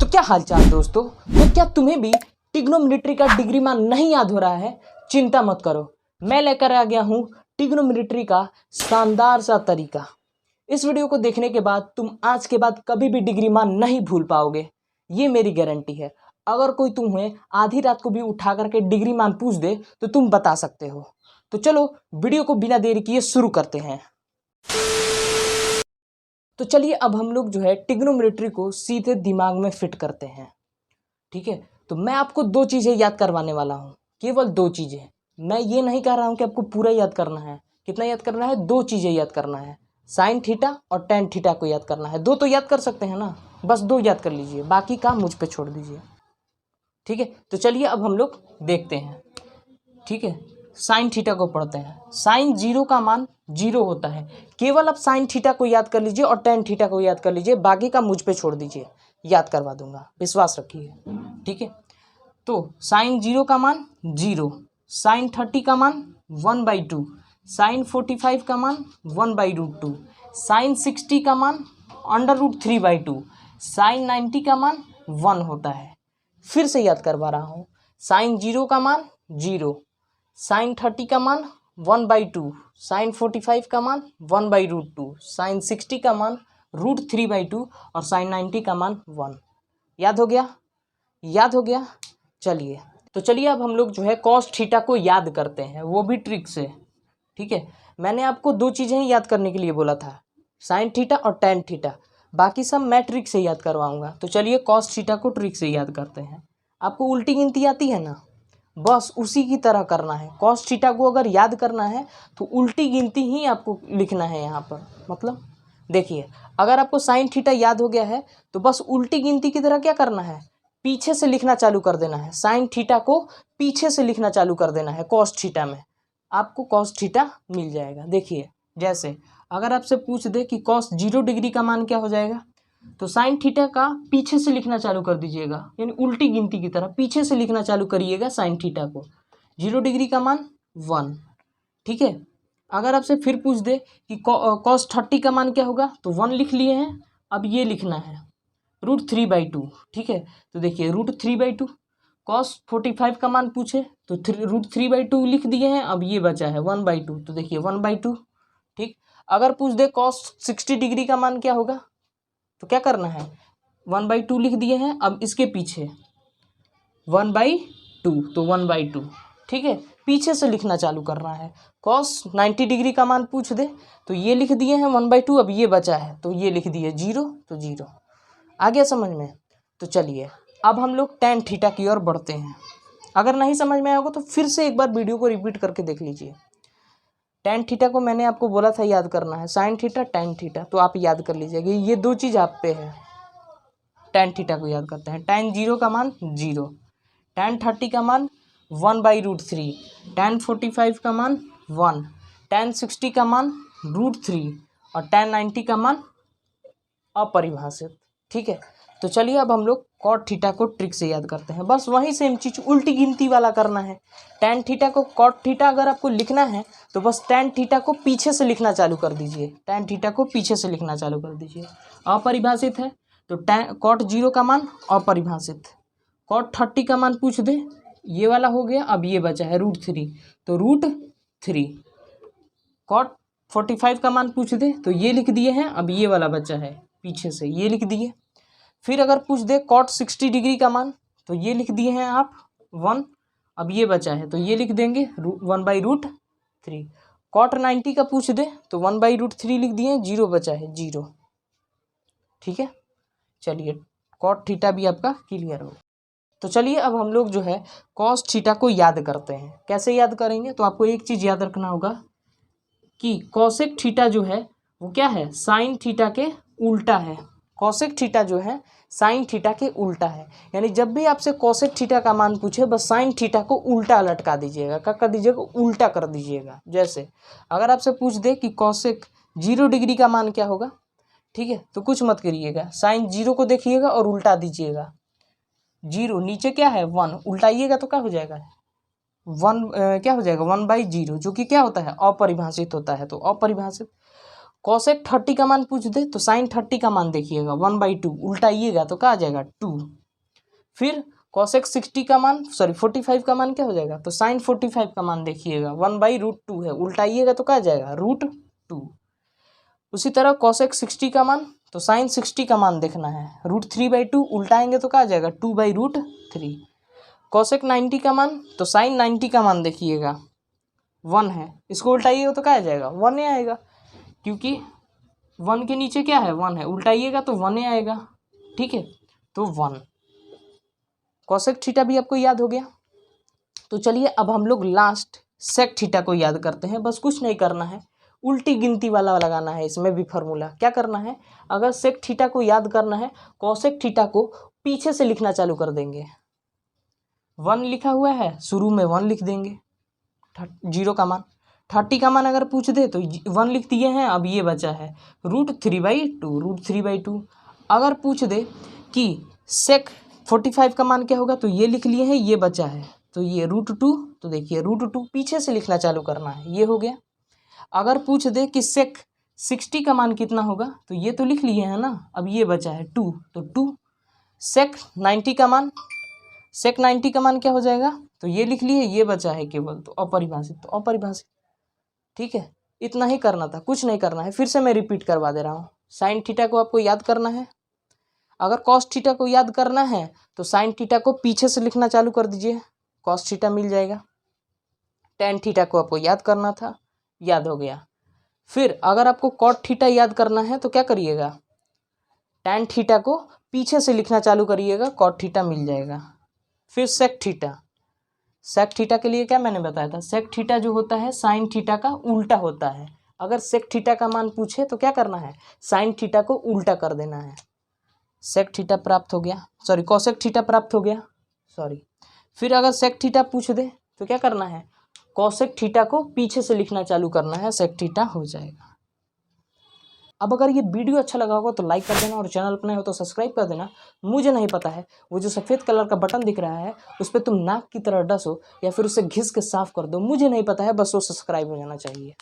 तो क्या हालचाल दोस्तों। तो क्या तुम्हें भी ट्रिग्नोमेट्री का डिग्री मान नहीं याद हो रहा है? चिंता मत करो, मैं लेकर आ गया हूँ ट्रिग्नोमेट्री का शानदार सा तरीका। इस वीडियो को देखने के बाद तुम आज के बाद कभी भी डिग्री मान नहीं भूल पाओगे, ये मेरी गारंटी है। अगर कोई तुम्हें आधी रात को भी उठा करके डिग्री मान पूछ दे तो तुम बता सकते हो। तो चलो वीडियो को बिना देरी किए शुरू करते हैं। तो चलिए अब हम लोग जो है ट्रिग्नोमेट्री को सीधे दिमाग में फिट करते हैं। ठीक है, तो मैं आपको दो चीज़ें याद करवाने वाला हूँ, केवल दो चीज़ें। मैं ये नहीं कह रहा हूँ कि आपको पूरा याद करना है। कितना याद करना है? दो चीज़ें याद करना है, साइन थीटा और टेन थीटा को याद करना है। दो तो याद कर सकते हैं ना, बस दो याद कर लीजिए, बाकी काम मुझ पे छोड़ दीजिए। ठीक है, तो चलिए अब हम लोग देखते हैं। ठीक है, साइन थीटा को पढ़ते हैं। साइन जीरो का मान जीरो होता है। केवल आप साइन थीटा को याद कर लीजिए और टेन थीटा को याद कर लीजिए, बाकी का मुझ पे छोड़ दीजिए, याद करवा दूंगा, विश्वास रखिए। ठीक है, तो साइन जीरो का मान जीरो, साइन 30 का मान 1/2, साइन 45 का मान 1/√2, साइन 60 का मान √3/2, साइन 90 का मान 1 होता है। फिर से याद करवा रहा हूँ, साइन जीरो का मान जीरो, साइन 30 का मान 1/2, साइन 45 का मान 1/√2, साइन 60 का मान √3/2 और साइन 90 का मान 1। याद हो गया? याद हो गया। चलिए, तो चलिए अब हम लोग जो है कॉस थीटा को याद करते हैं, वो भी ट्रिक से। ठीक है, मैंने आपको दो चीज़ें ही याद करने के लिए बोला था, साइन थीटा और टेन थीटा, बाकी सब मैं ट्रिक से याद करवाऊंगा। तो चलिए कॉस थीटा को ट्रिक से याद करते हैं। आपको उल्टी गिनती आती है ना, बस उसी की तरह करना है। कॉस थीटा को अगर याद करना है तो उल्टी गिनती ही आपको लिखना है यहाँ पर। मतलब देखिए, अगर आपको साइन थीटा याद हो गया है तो बस उल्टी गिनती की तरह क्या करना है, पीछे से लिखना चालू कर देना है। साइन थीटा को पीछे से लिखना चालू कर देना है कॉस थीटा में, आपको कॉस थीटा मिल जाएगा। देखिए, जैसे अगर आपसे पूछ दे कि कॉस 0 डिग्री का मान क्या हो जाएगा, तो साइन थीटा का पीछे से लिखना चालू कर दीजिएगा, यानी उल्टी गिनती की तरह पीछे से लिखना चालू करिएगा साइन थीटा को। 0 डिग्री का मान 1। ठीक है, अगर आपसे फिर पूछ दे कि कॉस 30 का मान क्या होगा, तो 1 लिख लिए हैं, अब ये लिखना है √3/2। ठीक है, तो देखिए √3/2। कॉस 45 का मान पूछे तो √3/2 लिख दिए हैं, अब ये बचा है 1/2, तो देखिए 1/2। ठीक, अगर पूछ दे कॉस 60 डिग्री का मान क्या होगा, तो क्या करना है, 1/2 लिख दिए हैं, अब इसके पीछे 1/2, तो 1/2। ठीक है, पीछे से लिखना चालू करना है। कॉस 90 डिग्री का मान पूछ दे तो ये लिख दिए हैं 1/2, अब ये बचा है तो ये लिख दिए 0, तो 0। आ गया समझ में? तो चलिए अब हम लोग टेन थीटा की ओर बढ़ते हैं। अगर नहीं समझ में आया होगा तो फिर से एक बार वीडियो को रिपीट करके देख लीजिए। टेन थीटा को मैंने आपको बोला था याद करना है, साइन थीटा टेन थीटा, तो आप याद कर लीजिएगा, ये दो चीज़ आप पे है। टेन थीटा को याद करते हैं। टेन जीरो का मान जीरो, टेन 30 का मान 1/√3, टेन 45 का मान 1, टेन 60 का मान √3 और टेन 90 का मान अपरिभाषित। ठीक है, तो चलिए अब हम लोग कॉट थीटा को ट्रिक से याद करते हैं। बस वही सेम चीज़ उल्टी गिनती वाला करना है। टेन थीटा को कॉट थीटा अगर आपको लिखना है तो बस टेन थीटा को पीछे से लिखना चालू कर दीजिए, टेन थीटा को पीछे से लिखना चालू कर दीजिए। अपरिभाषित है तो कॉट 0 का मान अपरिभाषित, कॉट 30 का मान पूछ दे, ये वाला हो गया, अब ये बचा है √3, तो √3। कॉट 45 का मान पूछ दे तो ये लिख दिए हैं, अब ये वाला बचा है पीछे से, ये लिख दिए। फिर अगर पूछ दे कॉट 60 डिग्री का मान तो ये लिख दिए हैं आप 1, अब ये बचा है तो ये लिख देंगे 1/√3। कॉट 90 का पूछ दे तो 1/√3 लिख दिए, 0 बचा है 0। ठीक है, चलिए कॉट थीटा भी आपका क्लियर हो। तो चलिए अब हम लोग जो है कॉस थीटा को याद करते हैं। कैसे याद करेंगे, तो आपको एक चीज़ याद रखना होगा कि कॉसेक थीटा जो है वो क्या है, साइन थीटा के उल्टा है। कॉसेक थीटा जो है साइन थीटा के उल्टा है, यानी जब भी आपसे कॉसेक थीटा का मान पूछे बस साइन थीटा को उल्टा लटका दीजिएगा। क्या कर दीजिएगा, उल्टा कर दीजिएगा। जैसे अगर आपसे पूछ दे कि कॉसेक 0 डिग्री का मान क्या होगा, ठीक है, तो कुछ मत करिएगा, साइन 0 को देखिएगा और उल्टा दीजिएगा। 0 नीचे क्या है 1, उल्टाइएगा तो क्या हो जाएगा 1, क्या हो जाएगा 1/0, जो कि क्या होता है अपरिभाषित होता है, तो अपरिभाषित। कॉसेक 30 का मान पूछ दे तो साइन 30 का मान देखिएगा 1/2, उल्टाइएगा तो क्या आ जाएगा 2। फिर कॉसेक 60 का मान 45 का मान क्या हो जाएगा, तो साइन 45 का मान देखिएगा 1/√2 है, उल्टाइएगा तो क्या आ जाएगा √2। उसी तरह कॉसेक 60 का मान तो साइन 60 का मान देखना है, √3/2 उल्टाएंगे तो क्या आ जाएगा 2/√3। कॉसेक 90 का मान तो साइन 90 का मान देखिएगा 1 है, इसको उल्टाइएगा तो क्या आ जाएगा 1 ही आएगा, क्योंकि 1 के नीचे क्या है 1 है, उल्टाइएगा तो 1 ही आएगा। ठीक है, तो 1। कॉसेक थीटा भी आपको याद हो गया। तो चलिए अब हम लोग लास्ट सेक थीटा को याद करते हैं। बस कुछ नहीं करना है, उल्टी गिनती वाला लगाना है इसमें भी फार्मूला। क्या करना है, अगर सेक थीटा को याद करना है, कॉसेक थीटा को पीछे से लिखना चालू कर देंगे। 1 लिखा हुआ है, शुरू में 1 लिख देंगे, 0 का मान। 30 का मान अगर पूछ दे तो 1 लिख दिए हैं, अब ये बचा है √3/2। अगर पूछ दे कि सेक 45 का मान क्या होगा तो ये लिख लिए हैं, ये बचा है तो ये √2, तो देखिए √2 पीछे से लिखना चालू करना है, ये हो गया। अगर पूछ दे कि सेक 60 का मान कितना होगा तो ये तो लिख लिए हैं ना, अब ये बचा है 2, तो 2। सेक 90 का मान, सेक 90 का मान क्या हो जाएगा, तो ये लिख लिए, ये बचा है केवल, तो अपरिभाषित, तो अपरिभाषित। ठीक है, इतना ही करना था, कुछ नहीं करना है। फिर से मैं रिपीट करवा दे रहा हूँ। साइन थीटा को आपको याद करना है, अगर कॉस थीटा को याद करना है तो साइन थीटा को पीछे से लिखना चालू कर दीजिए, कॉस थीटा मिल जाएगा। टेन थीटा को आपको याद करना था, याद हो गया। फिर अगर आपको कॉट थीटा याद करना है तो क्या करिएगा, टेन थीटा को पीछे से लिखना चालू करिएगा, कॉट थीटा मिल जाएगा। फिर सेक थीटा, सेक थीटा के लिए क्या मैंने बताया था, सेक थीटा जो होता है साइन थीटा का उल्टा होता है। अगर सेक थीटा का मान पूछे तो क्या करना है, साइन थीटा को उल्टा कर देना है। सेक थीटा प्राप्त हो गया, सॉरी कॉसेक थीटा प्राप्त हो गया, सॉरी। फिर अगर सेक थीटा पूछ दे तो क्या करना है, कॉसेक थीटा को पीछे से लिखना चालू करना है, सेक थीटा हो जाएगा। अब अगर ये वीडियो अच्छा लगा होगा तो लाइक कर देना, और चैनल पर नए हो तो सब्सक्राइब कर देना। मुझे नहीं पता है, वो जो सफ़ेद कलर का बटन दिख रहा है उस पर तुम नाक की तरह डसो या फिर उसे घिस के साफ कर दो, मुझे नहीं पता है, बस वो सब्सक्राइब हो जाना चाहिए।